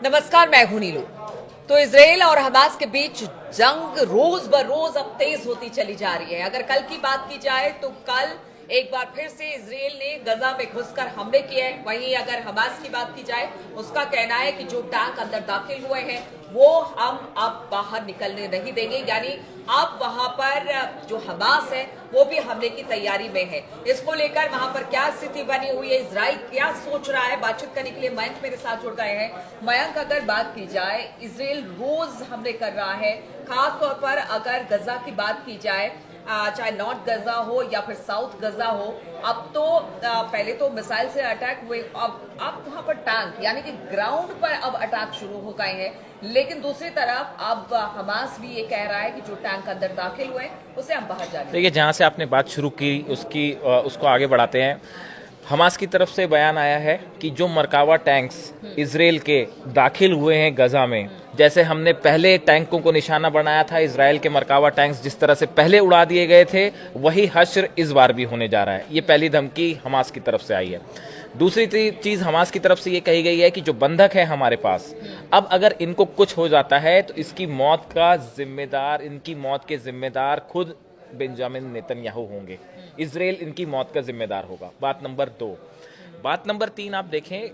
नमस्कार, मैं हूं नीलू। तो इजराइल और हमास के बीच जंग रोज ब रोज अब तेज होती चली जा रही है। अगर कल की बात की जाए तो कल एक बार फिर से इजराइल ने गजा में घुसकर हमले किए। वहीं अगर हमास की बात की जाए, उसका कहना है कि जो टैंक अंदर दाखिल हुए हैं वो हम अब बाहर निकलने नहीं देंगे। यानी अब वहां पर जो हमास है वो भी हमले की तैयारी में है। इसको लेकर वहां पर क्या स्थिति बनी हुई है, इजराइल क्या सोच रहा है, बातचीत करने के लिए मयंक मेरे साथ जुड़ गए हैं। मयंक, अगर बात की जाए, इजराइल रोज हमले कर रहा है, खास तौर पर अगर गजा की बात की जाए, चाहे नॉर्थ गजा हो या फिर साउथ गजा हो। अब तो पहले तो मिसाइल से अटैक हुए, अब वहां पर टैंक यानी कि ग्राउंड पर अब अटैक शुरू हो गए हैं। लेकिन दूसरी तरफ अब हमास भी ये कह रहा है कि जो टैंक अंदर दाखिल हुए उसे हम बाहर जाने। देखिए, जहां से आपने बात शुरू की उसको आगे बढ़ाते हैं। हमास की तरफ से बयान आया है कि जो मरकावा टैंक्स इजराइल के दाखिल हुए हैं गजा में, जैसे हमने पहले टैंकों को निशाना बनाया था, इजराइल के मरकावा टैंक्स जिस तरह से पहले उड़ा दिए गए थे, वही हश्र इस बार भी होने जा रहा है। ये पहली धमकी हमास की तरफ से आई है। दूसरी चीज हमास की तरफ से ये कही गई है कि जो बंधक है हमारे पास, अब अगर इनको कुछ हो जाता है तो इनकी मौत के जिम्मेदार खुद बेंजामिन नेतन्याहू होंगे। इजराइल इनकी मौत का जिम्मेदार होगा। बात नंबर 2। बात नंबर 3, आप देखें,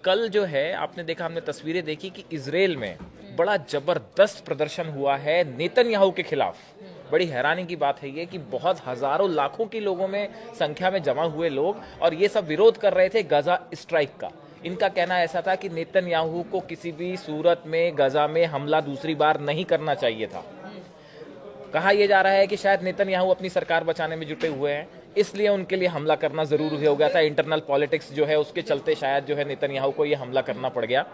कल जो है आपने देखा, हमने तस्वीरें देखी कि इजराइल में बड़ा जबरदस्त प्रदर्शन हुआ है नेतन्याहू के खिलाफ। बड़ी हैरानी की बात है ये कि बहुत हजारों लाखों की लोगों में संख्या में जमा हुए लोग, और ये सब विरोध कर रहे थे गजा स्ट्राइक का। इनका कहना ऐसा था कि नेतन्याहू को किसी भी सूरत में गजा में हमला दूसरी बार नहीं करना चाहिए था। कहा यह जा रहा है कि शायद नेतन्याहू अपनी सरकार बचाने में जुटे हुए हैं, इसलिए उनके लिए हमला करना जरूरी हो गया था। इंटरनल पॉलिटिक्स जो है उसके चलते शायद जो है नेतन्याहू को यह हमला करना पड़ गया।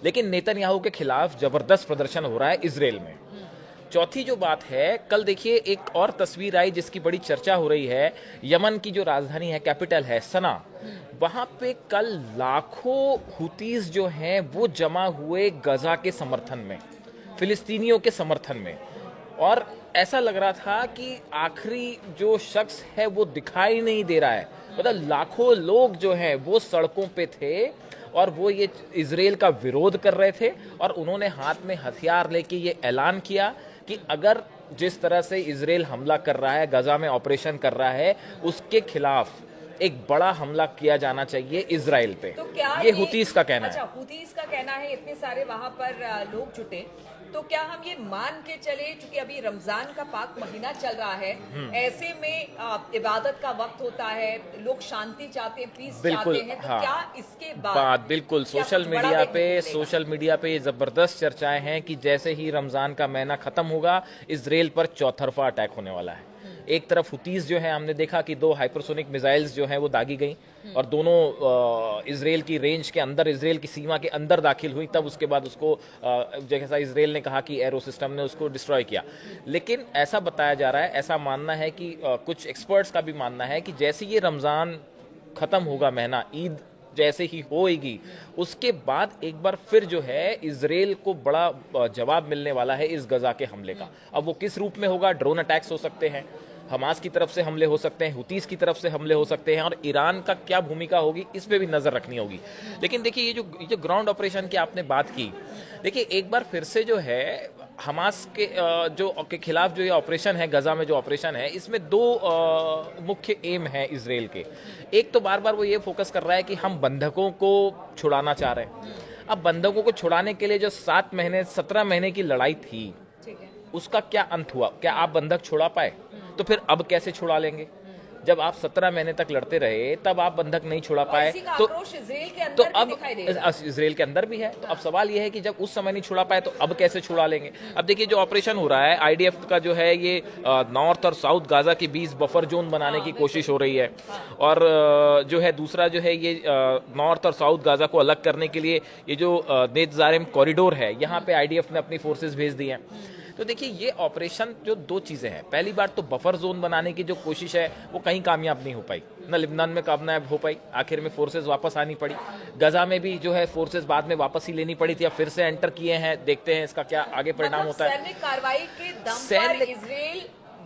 लेकिन नेतन्याहू के खिलाफ जबरदस्त प्रदर्शन हो रहा है इजराइल में। चौथी जो बात है, कल देखिए एक और तस्वीर आई जिसकी बड़ी चर्चा हो रही है। यमन की जो राजधानी है, कैपिटल है सना, वहां पे कल लाखों हुतीज जो हैं वो जमा हुए गजा के समर्थन में, फिलिस्तीनियों के समर्थन में। और ऐसा लग रहा था कि आखिरी जो शख्स है वो दिखाई नहीं दे रहा है। मतलब लाखों लोग जो हैं वो सड़कों पे थे और वो ये इजराइल का विरोध कर रहे थे, और उन्होंने हाथ में हथियार लेके ये ऐलान किया कि अगर जिस तरह से इजराइल हमला कर रहा है, गजा में ऑपरेशन कर रहा है, उसके खिलाफ एक बड़ा हमला किया जाना चाहिए इजराइल पे। तो क्या ये हुतीस का कहना है। हुतीस का कहना है, इतने सारे वहां पर लोग जुटे, तो क्या हम ये मान के चले, क्योंकि अभी रमजान का पाक महीना चल रहा है, ऐसे में इबादत का वक्त होता है, लोग शांति चाहते हैं, पीस चाहते हैं, तो हाँ, क्या इसके बाद बिल्कुल सोशल मीडिया पे ये जबरदस्त चर्चाएं हैं कि जैसे ही रमजान का महीना खत्म होगा, इजराइल पर चौतरफा अटैक होने वाला है। एक तरफ हुतीज जो है, हमने देखा कि 2 हाइपरसोनिक मिसाइल्स जो हैं वो दागी गई और दोनों इजराइल की रेंज के अंदर, इजराइल की सीमा के अंदर दाखिल हुई। तब उसके बाद उसको जैसा इजराइल ने कहा कि एरो सिस्टम ने उसको डिस्ट्रॉय किया। लेकिन ऐसा बताया जा रहा है, ऐसा मानना है कि कुछ एक्सपर्ट्स का भी मानना है कि जैसे ये रमजान खत्म होगा, महीना ईद जैसे ही होएगी, उसके बाद एक बार फिर जो है इजराइल को बड़ा जवाब मिलने वाला है इस गजा के हमले का। अब वो किस रूप में होगा? ड्रोन अटैक्स हो सकते हैं, हमास की तरफ से हमले हो सकते हैं, हुतीस की तरफ से हमले हो सकते हैं, और ईरान का क्या भूमिका होगी इस पे भी नजर रखनी होगी। लेकिन देखिए, ये जो ग्राउंड ऑपरेशन की आपने बात की, देखिए एक बार फिर से जो है हमास के खिलाफ जो ये ऑपरेशन है, गजा में जो ऑपरेशन है, इसमें 2 मुख्य एम है इजराइल के। एक तो बार बार वो ये फोकस कर रहा है कि हम बंधकों को छुड़ाना चाह रहे हैं। अब बंधकों को छुड़ाने के लिए जो 17 महीने की लड़ाई थी, उसका क्या अंत हुआ? क्या आप बंधक छुड़ा पाए? तो फिर अब कैसे छुड़ा लेंगे? जब आप 17 महीने तक लड़ते रहे तब आप बंधक नहीं छुड़ा पाए, तो अब इजराइल के अंदर भी है। तो अब सवाल यह है कि जब उस समय नहीं छुड़ा पाए तो अब कैसे छुड़ा लेंगे? अब देखिए, जो ऑपरेशन हो रहा है आईडीएफ का जो है, ये नॉर्थ और साउथ गाजा के बीच बफर जोन बनाने की कोशिश हो रही है। और जो है दूसरा जो है, ये नॉर्थ और साउथ गाजा को अलग करने के लिए ये जो नेत्जारिम कॉरिडोर है, यहाँ पे आईडीएफ ने अपनी फोर्सेज भेज दी हैं। तो देखिए, ये ऑपरेशन जो 2 चीजें हैं, पहली बात तो बफर जोन बनाने की जो कोशिश है वो कहीं कामयाब नहीं हो पाई, न लिबनान में कामयाब हो पाई, आखिर में फोर्सेज वापस आनी पड़ी। गजा में भी जो है फोर्सेज बाद में वापस ही लेनी पड़ी थी, अब फिर से एंटर किए हैं, देखते हैं इसका क्या आगे परिणाम होता है। सैन्य कार्रवाई के दम पर इजराइल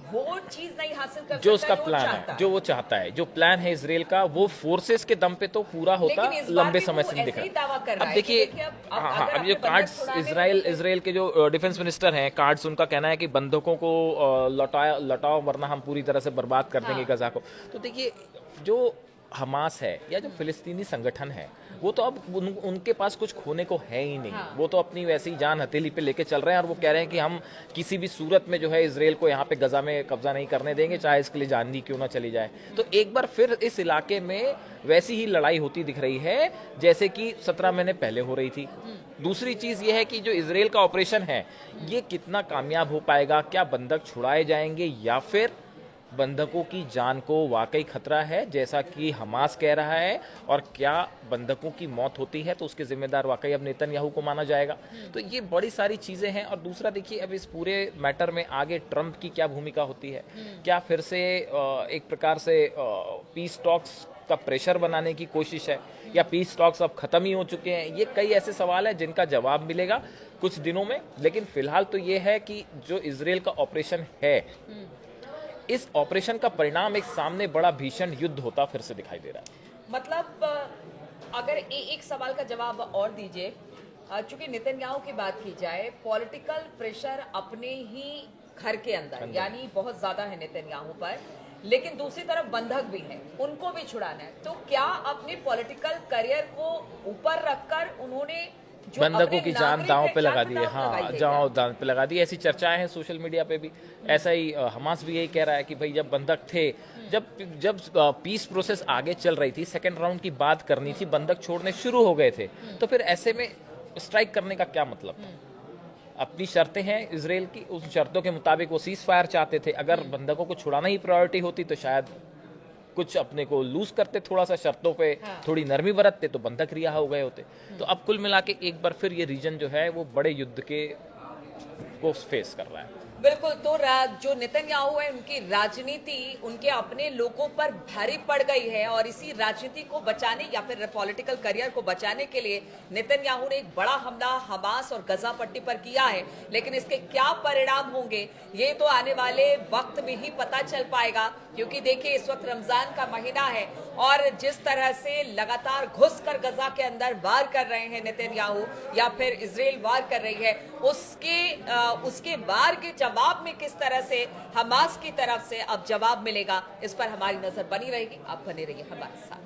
वो चीज नहीं हासिल कर जो सकता उसका प्लान चाहता है, जो वो चाहता है, जो प्लान है इसराइल का, वो फोर्सेस के दम पे तो पूरा होता, लेकिन इस बार लंबे भी समय वो से नहीं दिख ऐसे ही रहा। दावा कर रहा अब है कि देखिए, देखिए, अब हाँ, अगर अब ये अपने बंधक कार्ड्स छुड़ाने इसराइल के जो डिफेंस मिनिस्टर हैं, कार्ड्स उनका कहना है कि बंधकों को लौटाओ वरना हम पूरी तरह से बर्बाद कर देंगे गजा को। तो देखिए, जो हमास है या जो फिलिस्तीनी संगठन है, वो तो अब उनके पास कुछ खोने को है ही नहीं। वो तो अपनी वैसी ही जान हथेली पे लेके चल रहे हैं और वो कह रहे हैं कि हम किसी भी सूरत में जो है इसराइल को यहाँ पे गजा में कब्जा नहीं करने देंगे, चाहे इसके लिए जान ही क्यों ना चली जाए। तो एक बार फिर इस इलाके में वैसी ही लड़ाई होती दिख रही है जैसे कि 17 महीने पहले हो रही थी। दूसरी चीज ये है कि जो इसराइल का ऑपरेशन है, ये कितना कामयाब हो पाएगा, क्या बंधक छुड़ाए जाएंगे या फिर बंधकों की जान को वाकई खतरा है जैसा कि हमास कह रहा है, और क्या बंधकों की मौत होती है तो उसके जिम्मेदार वाकई अब नेतन्याहू को माना जाएगा। तो ये बड़ी सारी चीजें हैं। और दूसरा देखिए, अब इस पूरे मैटर में आगे ट्रंप की क्या भूमिका होती है, क्या फिर से एक प्रकार से पीस टॉक्स का प्रेशर बनाने की कोशिश है, या पीस टॉक्स अब खत्म ही हो चुके हैं। ये कई ऐसे सवाल है जिनका जवाब मिलेगा कुछ दिनों में। लेकिन फिलहाल तो ये है कि जो इसराइल का ऑपरेशन है, इस ऑपरेशन का परिणाम एक सामने बड़ा भीषण युद्ध होता फिर से दिखाई दे रहा है। मतलब अगर एक सवाल का जवाब और दीजिए, चूंकि नेतन्याहू की बात की जाए, पॉलिटिकल प्रेशर अपने ही घर के अंदर यानी बहुत ज्यादा है नेतन्याहू पर, लेकिन दूसरी तरफ बंधक भी है, उनको भी छुड़ाना है। तो क्या अपने पॉलिटिकल करियर को ऊपर रखकर उन्होंने बंधकों की जान दांव पे लगा दी है? हाँ, जान दांव पे लगा दी, ऐसी चर्चाएं हैं सोशल मीडिया पे भी। ऐसा ही हमास भी यही कह रहा है कि भाई जब बंधक थे, जब पीस प्रोसेस आगे चल रही थी, सेकंड राउंड की बात करनी थी, बंधक छोड़ने शुरू हो गए थे, तो फिर ऐसे में स्ट्राइक करने का क्या मतलब था? अपनी शर्तें हैं इसराइल की, उन शर्तों के मुताबिक वो सीज फायर चाहते थे। अगर बंधकों को छुड़ाना ही प्रायोरिटी होती तो शायद कुछ अपने को लूज करते, थोड़ा सा शर्तों पे थोड़ी नरमी बरतते, तो बंधक रिहा हो गए होते। तो अब कुल मिला के एक बार फिर ये रीजन जो है वो बड़े युद्ध को फेस कर रहा है। बिल्कुल। तो जो नेतन्याहू है, उनकी राजनीति उनके अपने लोगों पर भारी पड़ गई है, और इसी राजनीति को बचाने या फिर पॉलिटिकल करियर को बचाने के लिए नेतन्याहू ने एक बड़ा हमला हमास और गजा पट्टी पर किया है। लेकिन इसके क्या परिणाम होंगे ये तो आने वाले वक्त में ही पता चल पाएगा, क्योंकि देखिए इस वक्त रमजान का महीना है और जिस तरह से लगातार घुसकर गजा के अंदर वार कर रहे हैं नेतन्याहू या फिर इजराइल वार कर रही है, उसके वार के जवाब में किस तरह से हमास की तरफ से अब जवाब मिलेगा, इस पर हमारी नजर बनी रहेगी। आप बने रहिए हमारे साथ।